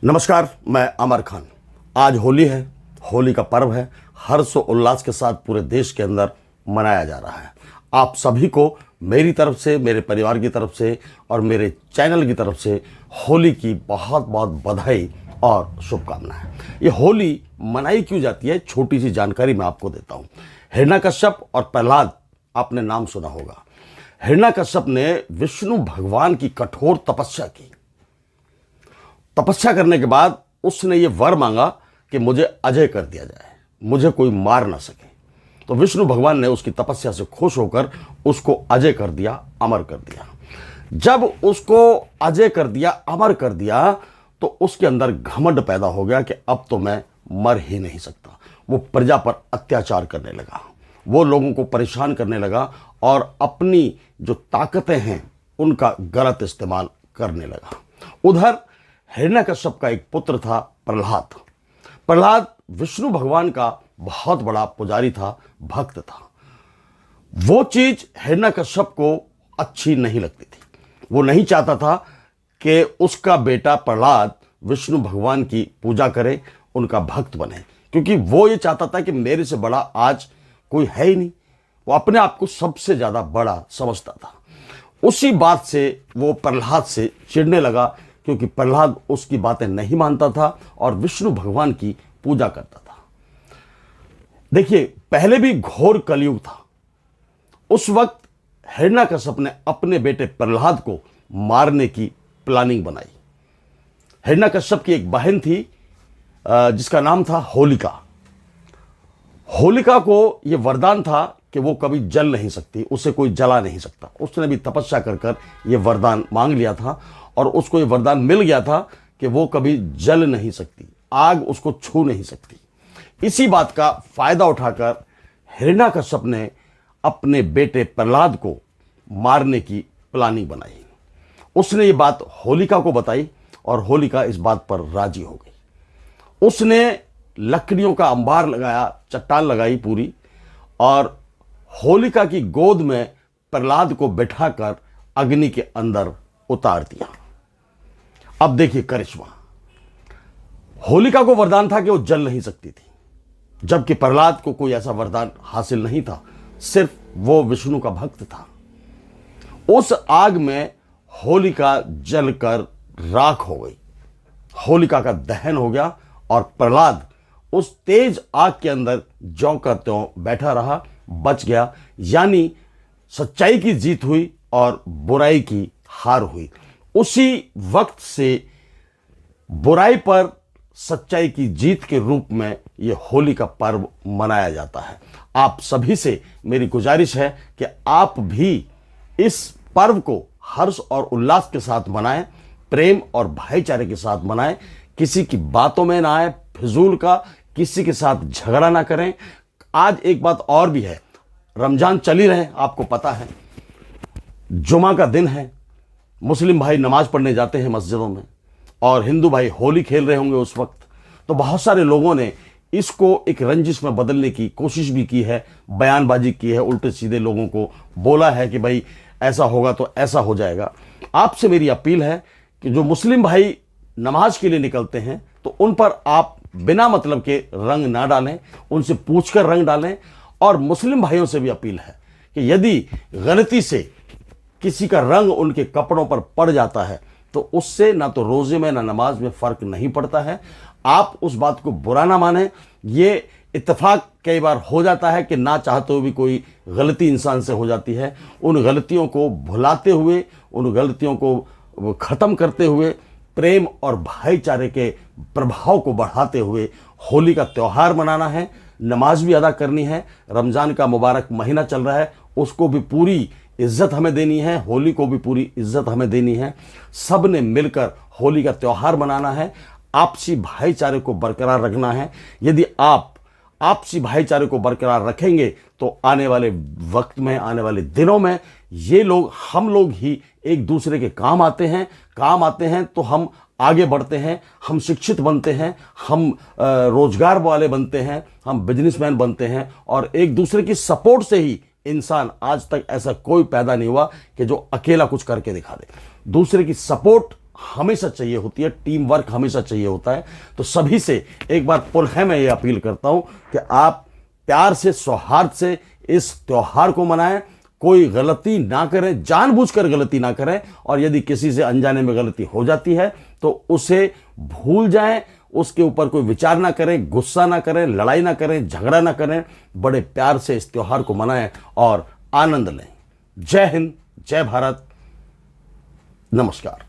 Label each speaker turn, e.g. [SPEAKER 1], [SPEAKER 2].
[SPEAKER 1] नमस्कार, मैं अमर खान। आज होली है, होली का पर्व है। हर्ष और उल्लास के साथ पूरे देश के अंदर मनाया जा रहा है। आप सभी को मेरी तरफ से, मेरे परिवार की तरफ से और मेरे चैनल की तरफ से होली की बहुत बहुत बधाई और शुभकामनाएं। ये होली मनाई क्यों जाती है, छोटी सी जानकारी मैं आपको देता हूँ। हिरण्यकश्यप और प्रहलाद, आपने नाम सुना होगा। हिरण्यकश्यप ने विष्णु भगवान की कठोर तपस्या की। तपस्या करने के बाद उसने ये वर मांगा कि मुझे अजय कर दिया जाए, मुझे कोई मार ना सके। तो विष्णु भगवान ने उसकी तपस्या से खुश होकर उसको अजय कर दिया, अमर कर दिया। जब उसको अजय कर दिया, अमर कर दिया, तो उसके अंदर घमंड पैदा हो गया कि अब तो मैं मर ही नहीं सकता। वो प्रजा पर अत्याचार करने लगा, वो लोगों को परेशान करने लगा और अपनी जो ताकतें हैं उनका गलत इस्तेमाल करने लगा। उधर हिरण्यकश्यप का एक पुत्र था प्रहलाद। प्रहलाद विष्णु भगवान का बहुत बड़ा पुजारी था, भक्त था। वो चीज हिरण्यकश्यप को अच्छी नहीं लगती थी। वो नहीं चाहता था कि उसका बेटा प्रहलाद विष्णु भगवान की पूजा करे, उनका भक्त बने, क्योंकि वो ये चाहता था कि मेरे से बड़ा आज कोई है ही नहीं। वो अपने आप को सबसे ज्यादा बड़ा समझता था। उसी बात से वो प्रहलाद से चिढ़ने लगा, क्योंकि प्रहलाद उसकी बातें नहीं मानता था और विष्णु भगवान की पूजा करता था। देखिए, पहले भी घोर कलयुग था। उस वक्त हिरण्यकश्यप ने अपने बेटे प्रहलाद को मारने की प्लानिंग बनाई। हिरण्यकश्यप की एक बहन थी जिसका नाम था होलिका। होलिका को यह वरदान था कि वो कभी जल नहीं सकती, उसे कोई जला नहीं सकता। उसने भी तपस्या कर कर यह वरदान मांग लिया था और उसको ये वरदान मिल गया था कि वो कभी जल नहीं सकती, आग उसको छू नहीं सकती। इसी बात का फायदा उठाकर हिरण्यकश्यप ने अपने बेटे प्रहलाद को मारने की प्लानिंग बनाई। उसने ये बात होलिका को बताई और होलिका इस बात पर राजी हो गई। उसने लकड़ियों का अंबार लगाया, चट्टान लगाई पूरी, और होलिका की गोद में प्रहलाद को बिठाकर अग्नि के अंदर उतार दिया। अब देखिए करिश्मा। होलिका को वरदान था कि वो जल नहीं सकती थी, जबकि प्रहलाद को कोई ऐसा वरदान हासिल नहीं था, सिर्फ वो विष्णु का भक्त था। उस आग में होलिका जलकर राख हो गई। होलिका का दहन हो गया और प्रहलाद उस तेज आग के अंदर ज्यों का त्यों बैठा रहा, बच गया। यानी सच्चाई की जीत हुई और बुराई की हार हुई। उसी वक्त से बुराई पर सच्चाई की जीत के रूप में यह होली का पर्व मनाया जाता है। आप सभी से मेरी गुजारिश है कि आप भी इस पर्व को हर्ष और उल्लास के साथ मनाएं, प्रेम और भाईचारे के साथ मनाएं। किसी की बातों में ना आए, फिजूल का किसी के साथ झगड़ा ना करें। आज एक बात और भी है, रमजान चल ही रहे, आपको पता है, जुमा का दिन है। मुस्लिम भाई नमाज पढ़ने जाते हैं मस्जिदों में और हिंदू भाई होली खेल रहे होंगे उस वक्त। तो बहुत सारे लोगों ने इसको एक रंजिश में बदलने की कोशिश भी की है, बयानबाजी की है, उल्टे सीधे लोगों को बोला है कि भाई ऐसा होगा तो ऐसा हो जाएगा। आपसे मेरी अपील है कि जो मुस्लिम भाई नमाज के लिए निकलते हैं तो उन पर आप बिना मतलब के रंग ना डालें, उनसे पूछकर रंग डालें। और मुस्लिम भाइयों से भी अपील है कि यदि गलती से किसी का रंग उनके कपड़ों पर पड़ जाता है तो उससे ना तो रोजे में ना नमाज में फर्क नहीं पड़ता है। आप उस बात को बुरा ना माने। ये इत्तेफाक कई बार हो जाता है कि ना चाहते हुए भी कोई गलती इंसान से हो जाती है। उन गलतियों को भुलाते हुए, उन गलतियों को ख़त्म करते हुए, प्रेम और भाईचारे के प्रभाव को बढ़ाते हुए होली का त्यौहार मनाना है, नमाज भी अदा करनी है। रमज़ान का मुबारक महीना चल रहा है, उसको भी पूरी इज्जत हमें देनी है, होली को भी पूरी इज्जत हमें देनी है। सब ने मिलकर होली का त्यौहार मनाना है, आपसी भाईचारे को बरकरार रखना है। यदि आप आपसी भाईचारे को बरकरार रखेंगे तो आने वाले वक्त में, आने वाले दिनों में ये लोग, हम लोग ही एक दूसरे के काम आते हैं तो हम आगे बढ़ते हैं, हम शिक्षित बनते हैं, हम रोजगार वाले बनते हैं, हम बिजनेसमैन बनते हैं। और एक दूसरे की सपोर्ट से ही इंसान, आज तक ऐसा कोई पैदा नहीं हुआ कि जो अकेला कुछ करके दिखा दे। दूसरे की सपोर्ट हमेशा चाहिए होती है, टीम वर्क हमेशा चाहिए होता है। तो सभी से एक बार पुनः मैं ये अपील करता हूं कि आप प्यार से, सौहार्द से इस त्योहार को मनाएं, कोई गलती ना करें, जानबूझकर गलती ना करें, और यदि किसी से अनजाने में गलती हो जाती है तो उसे भूल जाएं, उसके ऊपर कोई विचार ना करें, गुस्सा ना करें, लड़ाई ना करें, झगड़ा ना करें, बड़े प्यार से इस त्योहार को मनाएं और आनंद लें। जय हिंद, जय भारत, नमस्कार।